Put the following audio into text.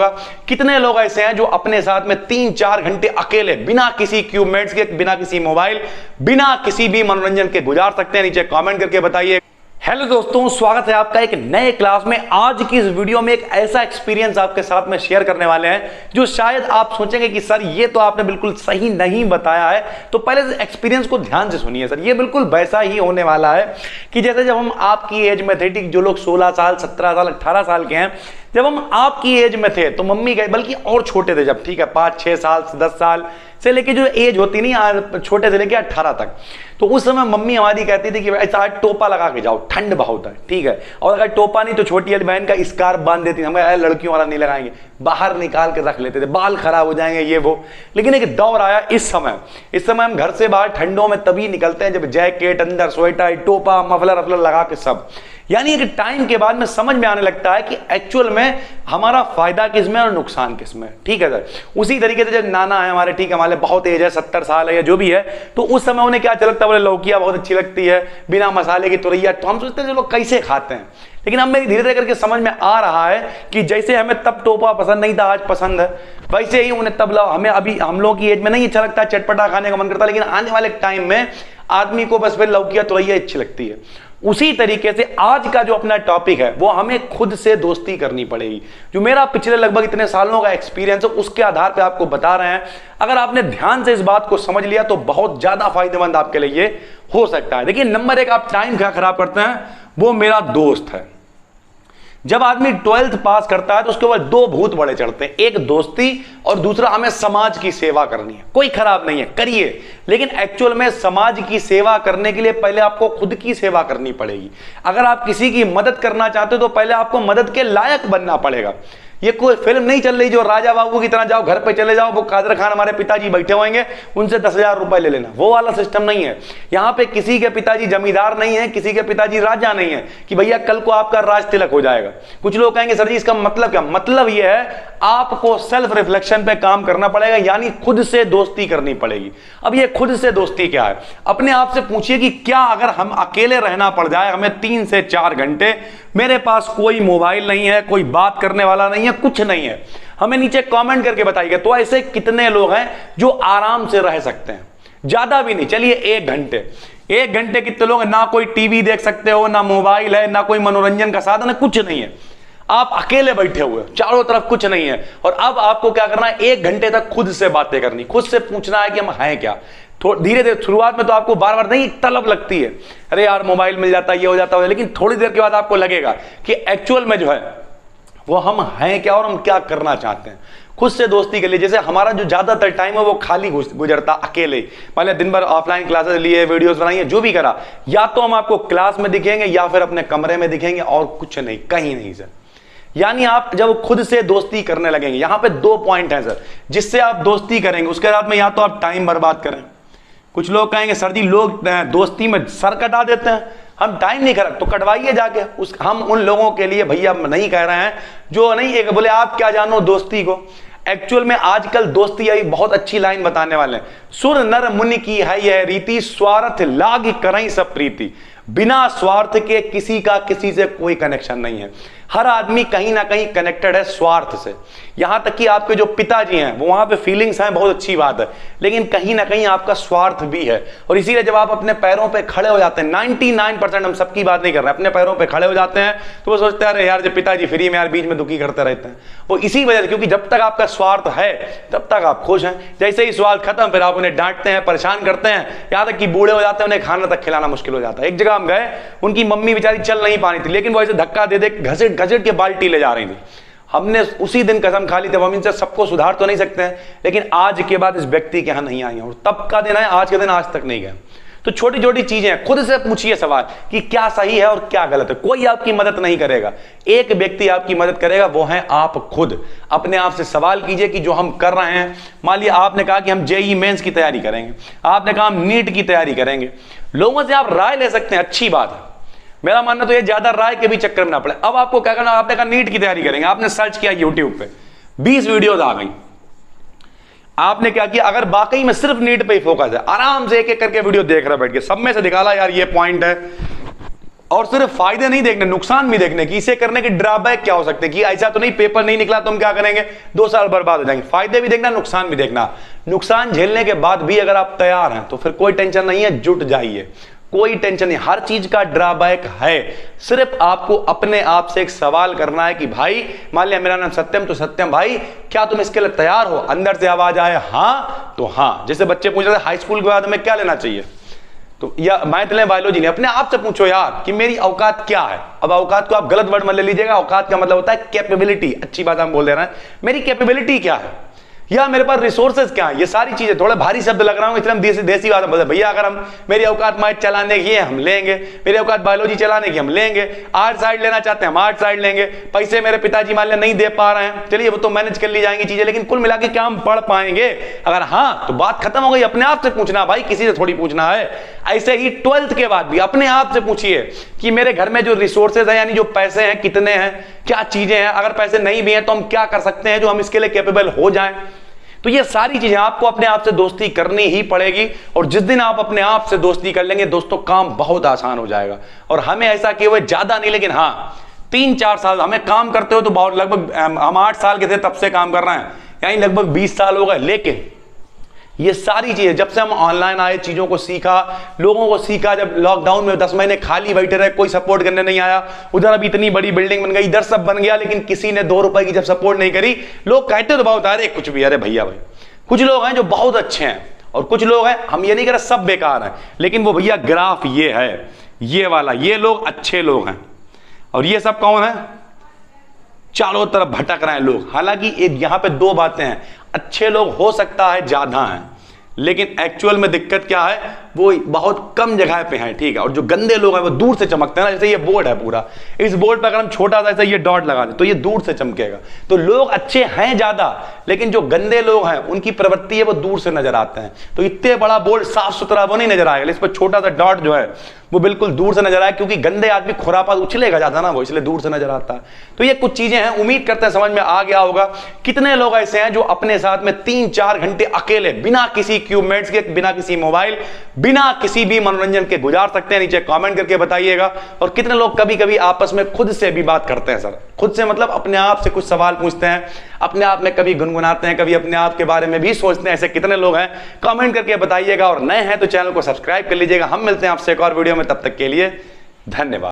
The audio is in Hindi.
होगा। कितने लोग ऐसे हैं जो अपने साथ में 3-4 घंटे अकेले बिना किसी इक्विपमेंट्स के, बिना किसी मोबाइल, बिना किसी भी मनोरंजन के गुजार सकते हैं? नीचे कमेंट करके बताइए। हेलो दोस्तों, स्वागत है आपका एक नए क्लास में। आज की इस वीडियो में एक ऐसा एक्सपीरियंस आपके साथ में शेयर करने वाले हैं जो शायद आप सोचेंगे कि सर ये तो आपने बिल्कुल सही नहीं बताया है। तो पहले इस एक्सपीरियंस को ध्यान से सुनिए सर, ये बिल्कुल वैसा ही होने वाला है कि जैसे जब हम आपकी एज में थे, ठीक, जो लोग 16 साल 17 साल 18 साल के हैं, जब हम आपकी एज में थे तो मम्मी गए, बल्कि और छोटे थे जब, ठीक है, 5-6 साल 10 साल से लेके जो एज होती नहीं, छोटे से लेके 18 तक, तो उस समय मम्मी हमारी कहती थी कि ऐसा टोपा लगा के जाओ, ठंड बहुत है, ठीक है। और अगर टोपा नहीं तो छोटी वाली बहन का स्कार्फ बांध देती, हम लड़कियों वाला नहीं लगाएंगे, बाहर निकाल के रख लेते थे, बाल खराब हो जाएंगे ये वो। लेकिन एक दौर आया इस समय हम घर से बाहर ठंडों में तभी निकलते हैं जब जैकेट, अंदर स्वेटर, टोपा, मफलर अफलर लगा के सब। यानी एक टाइम के बाद में समझ में आने लगता है कि एक्चुअल में हमारा फायदा किसमें और नुकसान किसमें, ठीक है सर। उसी तरीके से जब नाना है हमारे, ठीक है, हमारे बहुत एज है, 70 साल है या जो भी है, तो उस समय उन्हें क्या अच्छा लगता है, बोले लौकिया बहुत अच्छी लगती है, बिना मसाले की तुरैया, तो हम सोचते हैं जो लोग कैसे खाते हैं। लेकिन अब मेरी धीरे धीरे करके समझ में आ रहा है कि जैसे हमें तब टोपा पसंद नहीं था, आज पसंद है, वैसे ही उन्हें तब हमें अभी हम लोग की एज में नहीं अच्छा लगता, चटपटा खाने का मन करता, लेकिन आने वाले टाइम में आदमी को बस फिर लौकिया तुरैया अच्छी लगती है। उसी तरीके से आज का जो अपना टॉपिक है वो हमें खुद से दोस्ती करनी पड़ेगी। जो मेरा पिछले लगभग इतने सालों का एक्सपीरियंस है उसके आधार पे आपको बता रहे हैं। अगर आपने ध्यान से इस बात को समझ लिया तो बहुत ज्यादा फायदेमंद आपके लिए ये हो सकता है। देखिए, नंबर 1 आप टाइम क्या खराब करते हैं, वो मेरा दोस्त है। जब आदमी 12th पास करता है तो उसके बाद 2 भूत बड़े चढ़ते हैं, एक दोस्ती और दूसरा हमें समाज की सेवा करनी है। कोई खराब नहीं है, करिए, लेकिन एक्चुअल में समाज की सेवा करने के लिए पहले आपको खुद की सेवा करनी पड़ेगी। अगर आप किसी की मदद करना चाहते हो तो पहले आपको मदद के लायक बनना पड़ेगा। ये कोई फिल्म नहीं चल रही जो राजा बाबू की तरह जाओ घर पे चले जाओ, वो कादर खान हमारे पिताजी बैठे होंगे, उनसे 10,000 रुपए ले लेना, वो वाला सिस्टम नहीं है। यहाँ पे किसी के पिताजी जमींदार नहीं है, किसी के पिताजी राजा नहीं है कि भैया कल को आपका राज तिलक हो जाएगा। कुछ लोग कहेंगे सर जी इसका मतलब क्या? मतलब ये है आपको सेल्फ रिफ्लेक्शन पे काम करना पड़ेगा, यानी खुद से दोस्ती करनी पड़ेगी। अब ये खुद से दोस्ती क्या है? अपने आप से पूछिए कि क्या अगर हम अकेले रहना पड़ जाए, हमें 3 से 4 घंटे, मेरे पास कोई मोबाइल नहीं है, कोई बात करने वाला नहीं है, कुछ नहीं है, हमें नीचे कमेंट करके बताइए तो ऐसे कितने लोग हैं जो आराम से रह सकते हैं? ज्यादा भी नहीं, चलिए 1 घंटे। 1 घंटे कितने लोग हैं? ना कोई टीवी देख सकते हो, ना मोबाइल है, ना कोई मनोरंजन का साधन है, कुछ नहीं है, आप अकेले बैठे हुए, चारों तरफ कुछ नहीं है। और अब आपको क्या करना है? 1 घंटे तक खुद से बातें करनी, खुद से पूछना है कि हम हैं क्या। धीरे धीरे, शुरुआत में तो आपको बार बार नहीं तलब लगती है, अरे यार मोबाइल मिल जाता है, ये हो जाता है, लेकिन थोड़ी देर के बाद आपको लगेगा कि एक्चुअल में जो है वो हम हैं क्या और हम क्या करना चाहते हैं। खुद से दोस्ती के लिए, जैसे हमारा जो ज्यादातर टाइम है वो खाली गुजरता अकेले, मान दिन भर ऑफलाइन क्लासेस लिए, वीडियोस बनाइए, जो भी करा, या तो हम आपको क्लास में दिखेंगे या फिर अपने कमरे में दिखेंगे, और कुछ नहीं, कहीं नहीं सर। यानी आप जब खुद से दोस्ती करने लगेंगे, यहां पे 2 पॉइंट हैं सर जिससे आप दोस्ती करेंगे। उसके साथ में या तो आप टाइम बर्बाद करें, कुछ लोग कहेंगे सर जी लोग दोस्ती में सर कटा देते हैं, हम टाइम नहीं खराब, तो कटवाइए जाके। हम उन लोगों के लिए भैया नहीं कह रहे हैं जो नहीं, एक बोले आप क्या जानो दोस्ती को। एक्चुअल में आजकल दोस्ती आई, बहुत अच्छी लाइन बताने वाले हैं, सुर नर मुनि की है यह रीति, स्वार्थ लाग करई सब प्रीति। बिना स्वार्थ के किसी का किसी से कोई कनेक्शन नहीं है। हर आदमी कहीं ना कहीं कनेक्टेड है स्वार्थ से। यहां तक कि आपके जो पिताजी हैं वो वहां पे फीलिंग्स हैं, बहुत अच्छी बात है, लेकिन कहीं ना कहीं आपका स्वार्थ भी है। और इसीलिए जब आप अपने पैरों पे खड़े हो जाते हैं, 99%, हम सबकी बात नहीं कर रहे, अपने पैरों पे खड़े हो जाते हैं, तो वो सोचते हैं अरे यार जब पिताजी फ्री में यार बीच में दुखी करते रहते हैं। वो इसी वजह से, क्योंकि जब तक आपका स्वार्थ है तब तक आप खुश हैं, जैसे ही स्वार्थ खत्म फिर आप उन्हें डांटते हैं, परेशान करते हैं, यहां तक कि बूढ़े हो जाते हैं, उन्हें खाना तक खिलाना मुश्किल हो जाता है। एक जगह हम गए, उनकी मम्मी बेचारी चल नहीं पानी थी, लेकिन वो ऐसे धक्का दे दे घसीट घसीट के बाल्टी ले जा रही थी। हमने उसी दिन कसम खा ली थी, हम इनसे सबको सुधार तो नहीं सकते हैं, लेकिन आज के बाद इस व्यक्ति के यहां नहीं आए, और तब का दिन है, आज के दिन आज तक नहीं गए। तो छोटी छोटी चीजें खुद से पूछिए सवाल कि क्या सही है और क्या गलत है। कोई आपकी मदद नहीं करेगा, एक व्यक्ति आपकी मदद करेगा, वो है आप खुद। अपने आप से सवाल कीजिए कि जो हम कर रहे हैं, मान लिया आपने कहा कि हम जेईई मेंस की तैयारी करेंगे, आपने कहा हम नीट की तैयारी करेंगे, लोगों से आप राय ले सकते हैं, अच्छी बात है। मेरा मानना तो ये ज्यादा राय के भी चक्कर में ना पड़े। अब आपको क्या करना, आपने कहा नीट की तैयारी करेंगे, आपने सर्च किया यूट्यूब पे, 20 वीडियोज आ गई, आपने क्या किया, अगर वाकई में सिर्फ नीट पे ही फोकस है, आराम से एक एक करके वीडियो देख रहा बैठ के, सब में से निकाला यार ये पॉइंट है, और सिर्फ फायदे नहीं देखने, नुकसान भी देखने कि इसे करने के ड्रॉबैक क्या हो सकते हैं, कि ऐसा तो नहीं पेपर नहीं निकला तो हम क्या करेंगे, 2 साल बर्बाद हो जाएंगे। फायदे भी देखना, नुकसान भी देखना। नुकसान झेलने के बाद भी अगर आप तैयार हैं तो फिर कोई टेंशन नहीं है, जुट जाइए, कोई टेंशन नहीं। हर चीज का ड्रॉबैक है, सिर्फ आपको अपने आप से एक सवाल करना है कि भाई, मान लिया मेरा नाम सत्यम, तो सत्यम भाई क्या तुम इसके लिए तैयार हो? अंदर से आवाज आए हाँ तो हाँ। जैसे बच्चे पूछ रहे थे हाई स्कूल के बाद हमें क्या लेना चाहिए, तो या मैथ लें बायोलॉजी नहीं, अपने आप से पूछो यार कि मेरी औकात क्या है। अब औकात को आप गलत वर्ड में ले लीजिएगा, औकात का मतलब होता है कैपेबिलिटी। अच्छी बात हम बोल दे रहे हैं, मेरी कैपेबिलिटी क्या है या मेरे पास रिसोर्सेज क्या है, ये सारी चीजें। थोड़े भारी शब्द लग रहा हूं इसलिए हम देसी बात में बोलते भैया, अगर हम मेरी औकात मैथ चलाने की है हम लेंगे, मेरी औकात बायोलॉजी चलाने की हम लेंगे, आर्ट साइड लेना चाहते हैं हम आर्ट साइड लेंगे। पैसे मेरे पिताजी मान लिया नहीं दे पा रहे हैं, चलिए वो तो मैनेज कर ली जाएंगी चीजें, लेकिन कुल मिला के क्या हम पढ़ पाएंगे? अगर हाँ तो बात खत्म हो गई। अपने आप से पूछना भाई, किसी से थोड़ी पूछना है। ऐसे ही 12th के बाद भी अपने आप से पूछिए कि मेरे घर में जो रिसोर्सेज है यानी जो पैसे हैं कितने हैं, क्या चीजें हैं, अगर पैसे नहीं भी हैं तो हम क्या कर सकते हैं जो हम इसके लिए कैपेबल हो जाएं। तो ये सारी चीजें आपको अपने आप से दोस्ती करनी ही पड़ेगी, और जिस दिन आप अपने आप से दोस्ती कर लेंगे दोस्तों, काम बहुत आसान हो जाएगा। और हमें ऐसा किए हुए ज्यादा नहीं, लेकिन हाँ 3-4 साल हमें काम करते हो तो बहुत, लगभग हम 8 साल के थे तब से काम कर रहे हैं, यानी लगभग 20 साल हो गए। लेकिन ये सारी चीजें जब से हम ऑनलाइन आए, चीजों को सीखा, लोगों को सीखा, जब लॉकडाउन में 10 महीने खाली बैठे रहे, कोई सपोर्ट करने नहीं आया, उधर अभी इतनी बड़ी बिल्डिंग बन गई, इधर सब बन गया, लेकिन किसी ने 2 रुपए की जब सपोर्ट नहीं करी। लोग कहते तो बहुत अरे कुछ भी, अरे भैया भाई कुछ लोग हैं जो बहुत अच्छे हैं और कुछ लोग हैं, हम ये नहीं कह रहे सब बेकार हैं, लेकिन वो भैया ग्राफ ये है, ये वाला, ये लोग अच्छे लोग हैं और ये सब कौन है, चारों तरफ भटक रहे हैं लोग। हालांकि एक यहां पे 2 बातें हैं, अच्छे लोग हो सकता है ज्यादा हैं, लेकिन एक्चुअल में दिक्कत क्या है, वो बहुत कम जगह पे हैं, ठीक है। और जो गंदे लोग हैं वो दूर से चमकते हैं ना, जैसे ये बोर्ड है पूरा, इस बोर्ड पर अगर हम छोटा सा ऐसा ये डॉट लगा दें तो ये दूर से चमकेगा। तो लोग अच्छे हैं ज्यादा, लेकिन जो गंदे लोग हैं उनकी प्रवृत्ति है वो दूर से नजर आते हैं। तो इतने बड़ा बोर्ड साफ सुथरा वो नहीं नजर आएगा, इस पर छोटा सा डॉट जो है वो बिल्कुल दूर से नजर आए, क्योंकि गंदे आदमी खुरापात उछलेगा ज्यादा ना, वो इसलिए दूर से नजर आता है। तो ये कुछ चीजें हैं, उम्मीद करते हैं समझ में आ गया होगा। कितने लोग ऐसे हैं जो अपने साथ में 3-4 घंटे अकेले बिना किसी इक्विपमेंट्स के, बिना किसी मोबाइल, बिना किसी भी मनोरंजन के गुजार सकते हैं? नीचे कमेंट करके बताइएगा। और कितने लोग कभी कभी आपस में खुद से भी बात करते हैं? सर खुद से मतलब अपने आप से कुछ सवाल पूछते हैं, अपने आप में कभी गुनगुनाते हैं, कभी अपने आप के बारे में भी सोचते हैं। ऐसे कितने लोग हैं? कमेंट करके बताइएगा। और नए हैं तो चैनल को सब्सक्राइब कर लीजिएगा। हम मिलते हैं आपसे एक और वीडियो में, तब तक के लिए धन्यवाद।